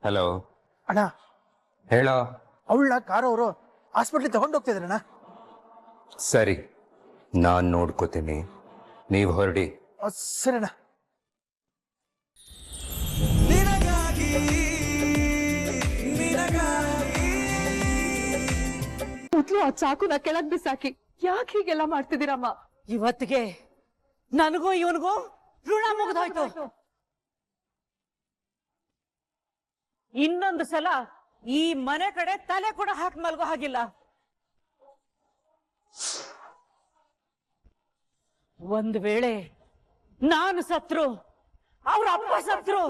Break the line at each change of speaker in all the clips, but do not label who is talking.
Hello
ಅಣ್ಣ,
ಹೇಳೋ.
ಅವಳನ್ನ ಕಾರ್ ಅವರು ಹಾಸ್ಪಿಟ್ಲಿಗೆ ತಗೊಂಡು ಹೋಗ್ತಿದ್ರಣ್ಣ.
ಸರಿ, ನಾನು ನೋಡ್ಕೋತೀನಿ, ನೀವು ಹೊರಡಿ.
ಸರಿಣ್ಣ.
ಮೊದ್ಲು ಆ ಚಾಕುನ ಕೆಳಗ್ ಬಿಸಾಕಿ ಯಾಕೆ ಹೀಗೆಲ್ಲ ಮಾಡ್ತಿದ್ದೀರಮ್ಮ?
ಇವತ್ತಿಗೆ ನನಗೂ ಇವನಿಗೂ ಋಣ ಮುಗಿದೋಯ್ತು. ಇನ್ನೊಂದು ಸಲ ಈ ಮನೆ ಕಡೆ ತಲೆ ಕೂಡ ಹಾಕಿ ಮಲ್ಗೋ ಹಾಗಿಲ್ಲ. ಒಂದು ವೇಳೆ ನಾನು ಸತ್ರು, ಅವ್ರ ಅಪ್ಪ ಸತ್ರು,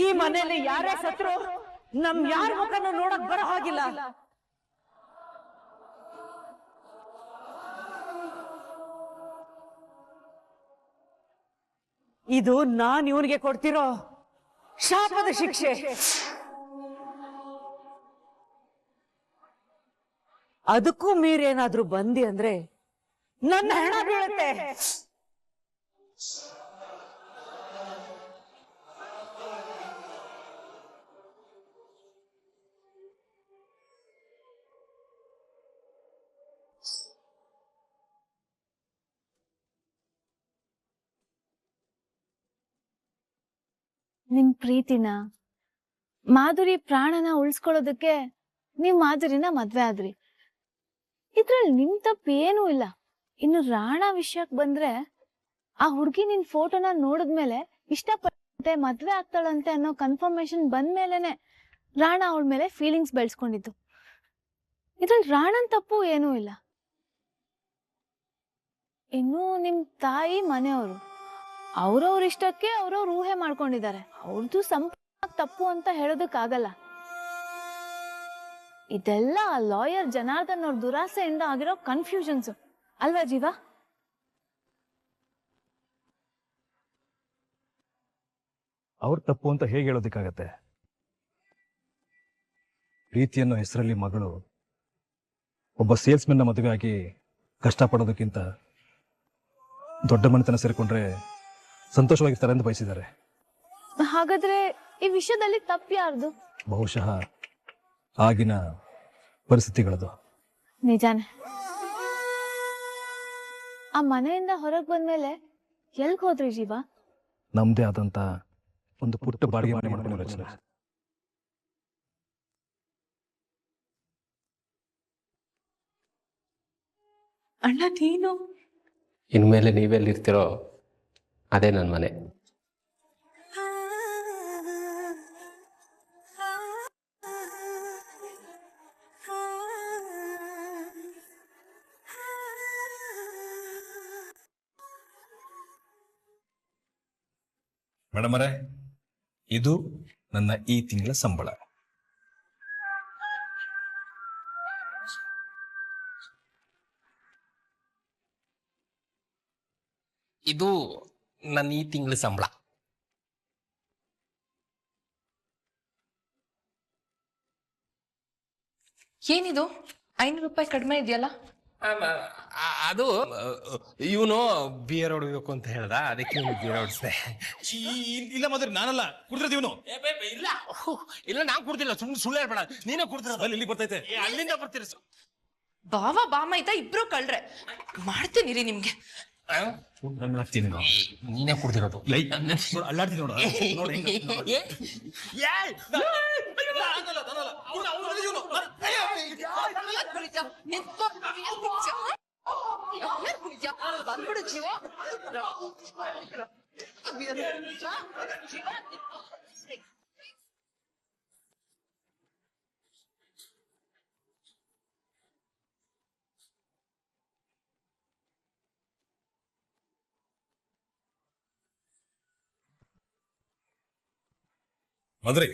ಈ ಮನೆಯಲ್ಲಿ ಯಾರೇ ಸತ್ರು ನಮ್ ಯಾರ ಮುಖನೂ ನೋಡಕ್ ಬರೋ ಹಾಗಿಲ್ಲ. ಇದು ನಾನ್ ಇವನಿಗೆ ಕೊಡ್ತಿರೋ ಶಾಪದ ಶಿಕ್ಷೆ. ಅದಕ್ಕೂ ಮೀರೇನಾದ್ರೂ ಬಂದಿ ಅಂದ್ರೆ ನನ್ನ ಹೆಣ ಬೀಳುತ್ತೆ.
ನಿಮ್ ಪ್ರೀತಿನ ಮಾಧುರಿ ಪ್ರಾಣನ ಉಳಿಸ್ಕೊಳ್ಳೋದಕ್ಕೆ ನೀವ್ ಮಾಧುರಿನ ಮದ್ವೆ ಆದ್ರಿ. ಇದ್ರಲ್ಲಿ ನಿಮ್ ತಪ್ಪು ಏನೂ ಇಲ್ಲ. ಇನ್ನು ರಾಣಾ ವಿಷಯಕ್ ಬಂದ್ರೆ, ಆ ಹುಡ್ಗಿ ನಿನ್ ಫೋಟೋನ ನೋಡಿದ್ಮೇಲೆ ಇಷ್ಟಪಟ್ಟಂತೆ ಮದ್ವೆ ಆಗ್ತಾಳಂತೆ ಅನ್ನೋ ಕನ್ಫರ್ಮೇಶನ್ ಬಂದ್ಮೇಲೆನೆ ರಾಣಾ ಅವಳ ಮೇಲೆ ಫೀಲಿಂಗ್ಸ್ ಬೆಳೆಸ್ಕೊಂಡಿದ್ದು. ಇದ್ರಲ್ಲಿ ರಾಣನ್ ತಪ್ಪು ಏನೂ ಇಲ್ಲ. ಇನ್ನು ನಿಮ್ ತಾಯಿ ಮನೆಯವರು ಅವ್ರವ್ರ ಇಷ್ಟಕ್ಕೆ ಅವ್ರವ್ರ ಊಹೆ ಮಾಡ್ಕೊಂಡಿದ್ದಾರೆ. ಅವ್ರದ್ದು ಸಂಪೂರ್ಣ ತಪ್ಪು ಅಂತ ಹೇಳೋದಕ್ಕಾಗಲ್ಲ. ಇದೆಲ್ಲ ಲಾಯರ್ ಜನಾರ್ದನ್ ಅವ್ರ ದುರಾಸೆಯಿಂದ ಆಗಿರೋ ಕನ್ಫ್ಯೂಷನ್ಸ್ ಅಲ್ವಾ ಜೀವ?
ಅವ್ರ ತಪ್ಪು ಅಂತ ಹೇಗೆ ಹೇಳೋದಕ್ಕಾಗತ್ತೆ? ಪ್ರೀತಿ ಅನ್ನೋ ಹೆಸರಲ್ಲಿ ಮಗಳು ಒಬ್ಬ ಸೇಲ್ಸ್ಮನ್ನ ಮದುವೆ ಆಗಿ ಕಷ್ಟಪಡೋದಕ್ಕಿಂತ ದೊಡ್ಡ ಮನೆತನ ಸೇರಿಕೊಂಡ್ರೆ ಸಂತೋಷವಾಗಿರ್ತಾರೆ ಎಂದು ಬಯಸಿದ್ದಾರೆ.
ಹಾಗಾದ್ರೆ ಈ ವಿಷಯದಲ್ಲಿ ತಪ್ಪು ಯಾರ್ದು?
ಬಹುಶಃ ಆಗಿನ ಪರಿಸ್ಥಿತಿಗಳದು.
ನಿಜಾನೆ. ಆ ಮನೆಯಿಂದ ಹೊರಗೆ ಬಂದ್ಮೇಲೆ ಎಲ್ಗ್ ಹೋದ್ರಿ ಜೀವ?
ನಮ್ದೇ ಆದಂತ ಒಂದು ಪುಟ್ಟ ಬಾಡಿಗೆ ಮನೆ ಮಾಡ್ಕೊಂಡು ರಚನೆ.
ಅಣ್ಣ ನೀನು
ಇನ್ಮೇಲೆ ನೀವೆಲ್ಲಿರ್ತೀರೋ ಅದೇ ನನ್ನ ಮನೆ.
ಮೇಡಮರೇ, ಇದು ನನ್ನ ಈ ತಿಂಗಳ ಸಂಬಳ.
ಇದು ನನ್ನ ಈ ತಿಂಗಳ ಸಂಬಳ.
ಏನಿದು 500 ರೂಪಾಯಿ ಕಡಿಮೆ ಇದೆಯಲ್ಲ?
ಅದು ಇವನು ಬಿಯರ್ ಹೊಡಬೇಕು ಅಂತ ಹೇಳ್ದ, ಅದಕ್ಕೆ ಬಿಯರ್ ಹೊಡಿಸ್ದೆ.
ಇಲ್ಲ ಮಾತ್ರ ನಾನಲ್ಲ ಕುಡ್ದಿರೋದು ಇವನು.
ಇಲ್ಲ ಇಲ್ಲ, ನಾನ್ ಕುಡ್ದಿಲ್ಲ, ಸುಳ್ಳು ಹೇಳ್ಬೇಡ. ನೀನೇ ಕುಡ್ದಿರೋದು.
ಇಲ್ಲಿ ಬರ್ತೈತೆ,
ಅಲ್ಲಿಂದ ಬರ್ತೀರ.
ಬಾವ ಬಾಮ ಇಬ್ರು ಕಳ್ರೆ ಮಾಡ್ತೀನಿ ರೀ ನಿಮ್ಗೆ.
ನೀನೇ ಕುಡ್ದಿರೋದು.
ಅಲ್ಲಾಡ್ತೀನಿ ನೋಡ. ಮದ್ರಿ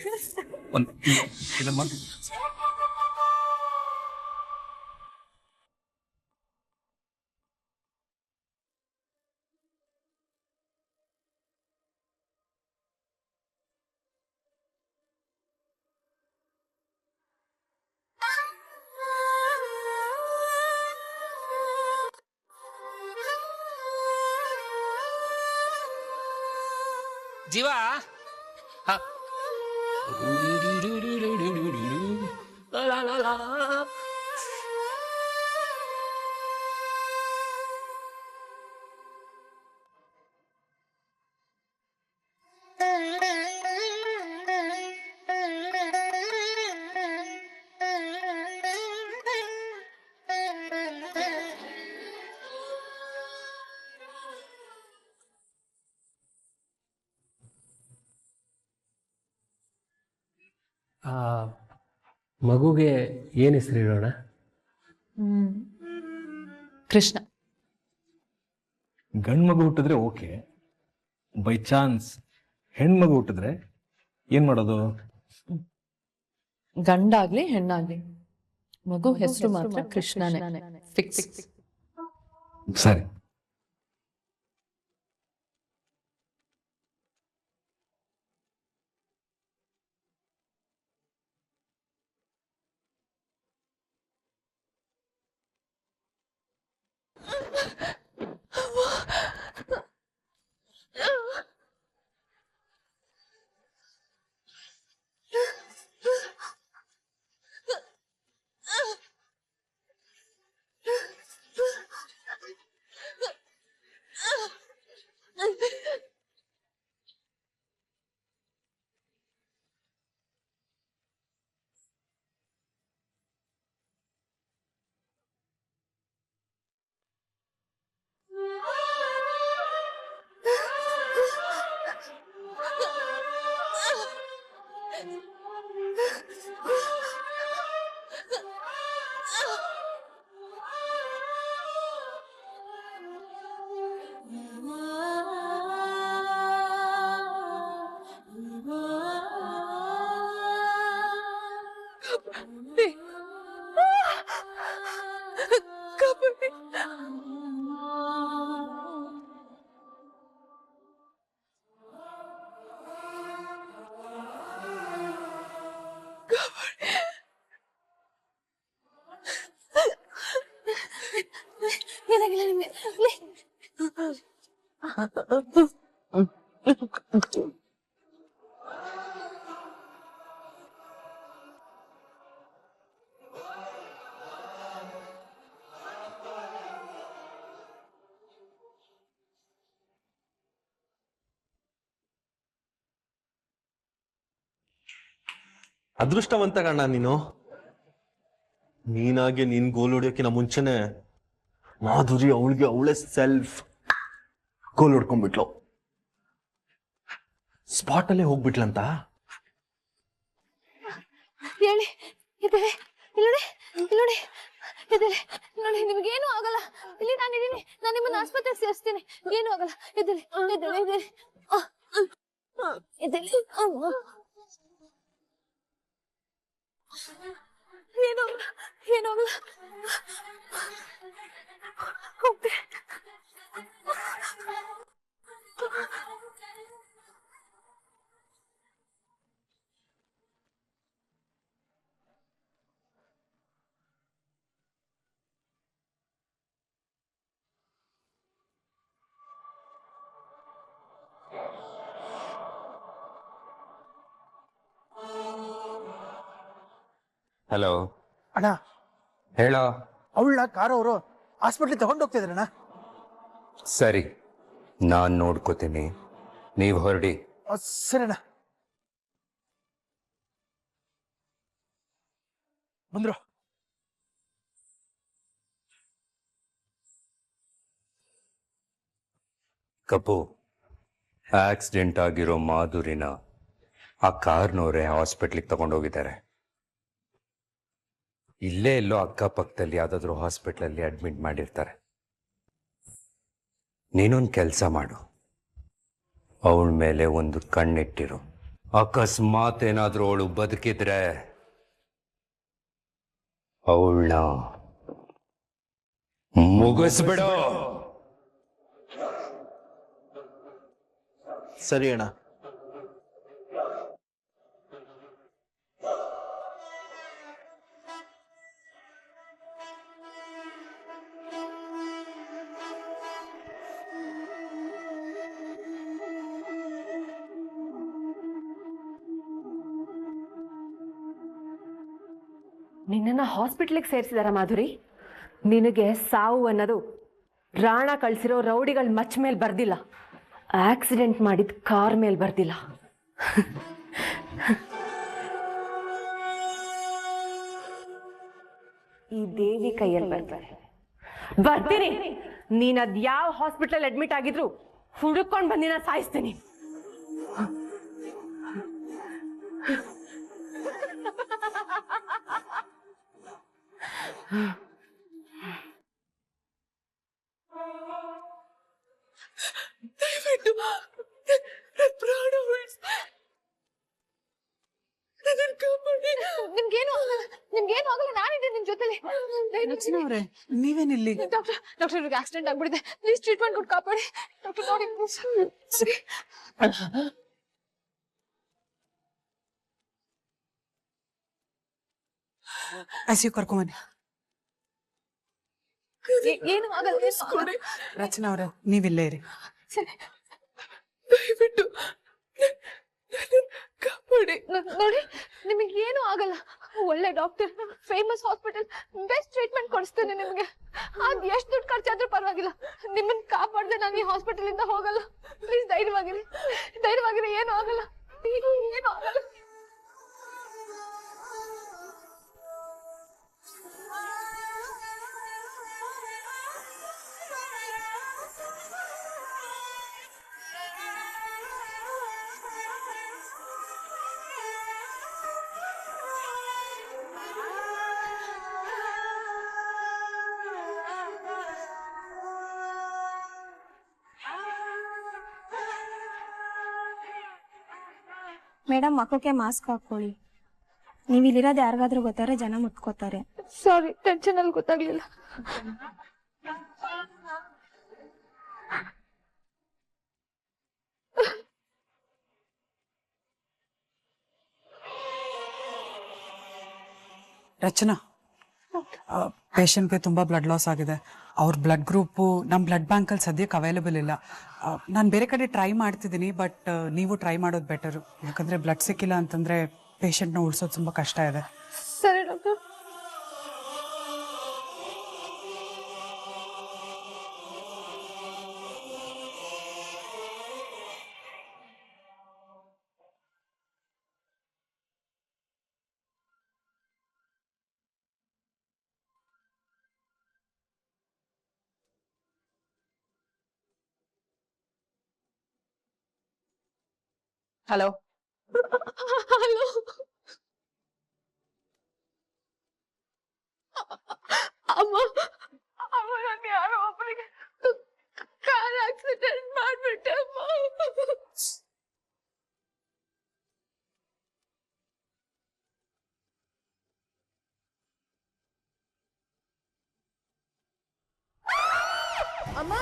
ಜೀವ ಹ. ಲಾ, ಲಾ, ಲಾ.
ಆ ಮಗುಗೆ ಏನು ಹೆಸರು ಇಡೋಣ?
ಕೃಷ್ಣ.
ಗಂಡು ಮಗು ಹುಟ್ಟಿದ್ರೆ ಓಕೆ, ಬೈ ಚಾನ್ಸ್ ಹೆಣ್ಮಗು ಹುಟ್ಟಿದ್ರೆ ಏನ್ ಮಾಡೋದು?
ಗಂಡಾಗ್ಲಿ ಹೆಣ್ಣಾಗ್ಲಿ ಮಗು ಹೆಸರು ಮಾತ್ರ ಕೃಷ್ಣನೇ, ಫಿಕ್ಸ್.
ಸರಿ.
ಏನಾಗಿಲ್ಲ ನಿಮ್ಗೆ?
ಅದೃಷ್ಟವಂತ ಕಣ್ಣ ನೀನು. ನೀನಾಗೆ ನೀನ್ ಗೋಲ್ ಹೊಡಿಯೋಕಿನ ಮುಂಚೆನೆ ಮಾಧುರಿ ಅವಳಿಗೆ ಅವಳೇ ಸೆಲ್ಫ್ ಗೋಲ್ ಹೊಡ್ಕೊಂಡ್ಬಿಟ್ಲು. ಸ್ಪಾಟ್ ಅಲ್ಲೇ ಹೋಗ್ಬಿಟ್ಲಂತ.
ಹೇಳಿ ಇದ್ದೇವೆ, ಇಲ್ಲಿ ನೋಡಿ ಇದ್ದೇವೆ ನೋಡಿ, ನಿಮ್ಗೇನು ಆಗಲ್ಲ. ಇಲ್ಲಿ ನಾನಿದ್ದೀನಿ, ನಾನು ನಿಮ್ಮನ್ನ ಆಸ್ಪತ್ರೆಗೆ ಸೇರಿಸ್ತೀನಿ, ಏನು ಆಗಲ್ಲ. ಇದ್ದೇವೆ ಇದ್ದೇವೆ ಇದ್ದೇವೆ ಇದ್ದೇವೆ. ಏನೋ ಆಗಲ್ಲ. ಹೋಗ್ತೆ.
ಹಲೋ
ಅಣ್ಣ,
ಹೇಳ.
ಅವಳನ್ನ ಕಾರ್ ಅವರು ಹಾಸ್ಪಿಟ್ಲಿಗೆ ತಗೊಂಡೋಗ್ತಾ ಇದ್ರಣ್ಣ.
ಸರಿ, ನಾನ್ ನೋಡ್ಕೋತೀನಿ, ನೀವು ಹೊರಡಿ.
ಸರಿಣ್ಣ. ಬಂದ್ರು.
ಕಪು, ಆಕ್ಸಿಡೆಂಟ್ ಆಗಿರೋ ಮಾಧುರಿನ ಆ ಕಾರ್ನವರೇ ಹಾಸ್ಪಿಟ್ಲಿಗೆ ತಗೊಂಡೋಗಿದ್ದಾರೆ. ಇಲ್ಲೇ ಎಲ್ಲೋ ಅಕ್ಕಪಕ್ಕದಲ್ಲಿ ಯಾವ್ದಾದ್ರು ಹಾಸ್ಪಿಟ್ಲಲ್ಲಿ ಅಡ್ಮಿಟ್ ಮಾಡಿರ್ತಾರೆ. ನೀನೊಂದು ಕೆಲಸ ಮಾಡು, ಅವಳ ಮೇಲೆ ಒಂದು ಕಣ್ಣಿಟ್ಟಿರು. ಅಕಸ್ಮಾತ್ ಏನಾದ್ರೂ ಅವಳು ಬದುಕಿದ್ರೆ ಅವಳನ್ನ ಮುಗಿಸ್ಬಿಡು.
ಸರಿ ಅಣ್ಣ.
ನಿನ್ನನ್ನು ಹಾಸ್ಪಿಟ್ಲಿಗೆ ಸೇರಿಸಿದಾರ ಮಾಧುರಿ? ನಿನಗೆ ಸಾವು ಅನ್ನೋದು ಪ್ರಾಣ ಕಳಿಸಿರೋ ರೌಡಿಗಳ ಮಚ್ ಮೇಲೆ ಬರ್ದಿಲ್ಲ, ಆಕ್ಸಿಡೆಂಟ್ ಮಾಡಿದ ಕಾರ್ ಮೇಲೆ ಬರ್ದಿಲ್ಲ. ಈ ದೇವಿ ಕೈಯಲ್ಲಿ ಬರ್ತೀನಿ. ನೀನ್ ಅದ್ ಯಾವ ಹಾಸ್ಪಿಟಲ್ ಅಡ್ಮಿಟ್ ಆಗಿದ್ರು ಹುಡುಕೊಂಡು ಬಂದಿನ ಸಾಯಿಸ್ತೀನಿ.
ನಿಮ್ಗೇನು ಆಗಲ್ಲ, ನಾನಿದ್ದೆ ನಿಮ್ ಜೊತೆಲಿ.
ಅವ್ರೆ ನೀವೇನಿಲ್ಲಿ?
ಡಾಕ್ಟರ್ ಇವ್ರಿಗೆ ಆಕ್ಸಿಡೆಂಟ್ ಆಗ್ಬಿಟ್ಟಿದೆ, ಪ್ಲೀಸ್ ಟ್ರೀಟ್ಮೆಂಟ್ ಕೊಟ್ಟು ಕಾಪಾಡಿ ಡಾಕ್ಟರ್. ನೋಡಿ ಪ್ಲೀಸ್.
ಐಸಿಯು ಕರ್ಕೊಂಬನ್ನಿ.
ಏನು ಆಗಲ್ಲ.
ರಚನಾ ಅವ್ರೆ ನೀವಿಲ್ಲೇ ಇರಿ.
ದಯವಿಟ್ಟು ಕಾಪಾಡಿ. ನೋಡಿ ನಿಮಗೆ ಏನು ಆಗಲ್ಲ, ಒಳ್ಳೆ doctor, famous hospital, best treatment ಕೊಡಿಸ್ತೇನೆ ನಿಮ್ಗೆ. ಅದ್ ಎಷ್ಟು ದುಡ್ಡು ಖರ್ಚಾದ್ರೂ ಪರವಾಗಿಲ್ಲ, ನಿಮ್ಮನ್ನ ಕಾಪಾಡ್ದೆ ನಾನು ಈ ಹಾಸ್ಪಿಟಲ್ ಇಂದ ಹೋಗಲ್ಲ. ಪ್ಲೀಸ್ ಧೈರ್ಯವಾಗಿರಿ, ಏನು ಆಗಲ್ಲ, ಏನು ಆಗಲ್ಲ.
ಮೇಡಮ್, ಮಕ್ಕಕ್ಕೆ ಮಾಸ್ಕ್ ಹಾಕೊಳ್ಳಿ. ನೀವು ಇಲ್ಲಿರೋದು ಯಾರಿಗಾದ್ರೂ ಗೊತ್ತಾರೆ, ಜನ ಮುಟ್ಕೋತಾರೆ.
ಸಾರಿ, ಟೆನ್ಷನ್ ಅಲ್ಲಿ ಗೊತ್ತಾಗ್ಲಿಲ್ಲ.
ರಚನಾ, ಪೇಷಂಟ್ಗೆ ತುಂಬ ಬ್ಲಡ್ ಲಾಸ್ ಆಗಿದೆ. ಅವ್ರ ಬ್ಲಡ್ ಗ್ರೂಪು ನಮ್ಮ ಬ್ಲಡ್ ಬ್ಯಾಂಕಲ್ಲಿ ಸದ್ಯಕ್ಕೆ ಅವೈಲೇಬಲ್ ಇಲ್ಲ. ನಾನು ಬೇರೆ ಕಡೆ ಟ್ರೈ ಮಾಡ್ತಿದ್ದೀನಿ, ಬಟ್ ನೀವು ಟ್ರೈ ಮಾಡೋದು ಬೆಟರು. ಯಾಕಂದರೆ ಬ್ಲಡ್ ಸಿಕ್ಕಿಲ್ಲ ಅಂತಂದರೆ ಪೇಷಂಟ್ನ ಉಳಿಸೋದು ತುಂಬ ಕಷ್ಟ ಇದೆ.
ಸರಿ ಡಾಕ್ಟರ್.
ಹಲೋ
ಹಲೋ, ಅಮ್ಮ, ನಾನು ಯಾರೋ ಒಬ್ಬರಿಗೆ ಕಾರ್ ಆಕ್ಸಿಡೆಂಟ್ ಮಾಡ್ಬಿಟ್ಟೆ ಅಮ್ಮ. ಅಮ್ಮ,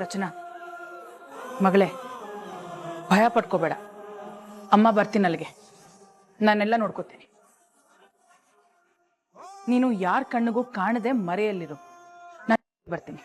ರಚನಾ ಮಗಳೇ, ಭಯ ಪಡ್ಕೋಬೇಡ. ಅಮ್ಮ ಬರ್ತೀನಿ ಅಲ್ಲಿಗೆ, ನಾನೆಲ್ಲ ನೋಡ್ಕೋತೀನಿ. ನೀನು ಯಾರ ಕಣ್ಣಿಗೂ ಕಾಣದೆ ಮರೆಯಲ್ಲಿರು, ನಾನು ಬರ್ತೀನಿ.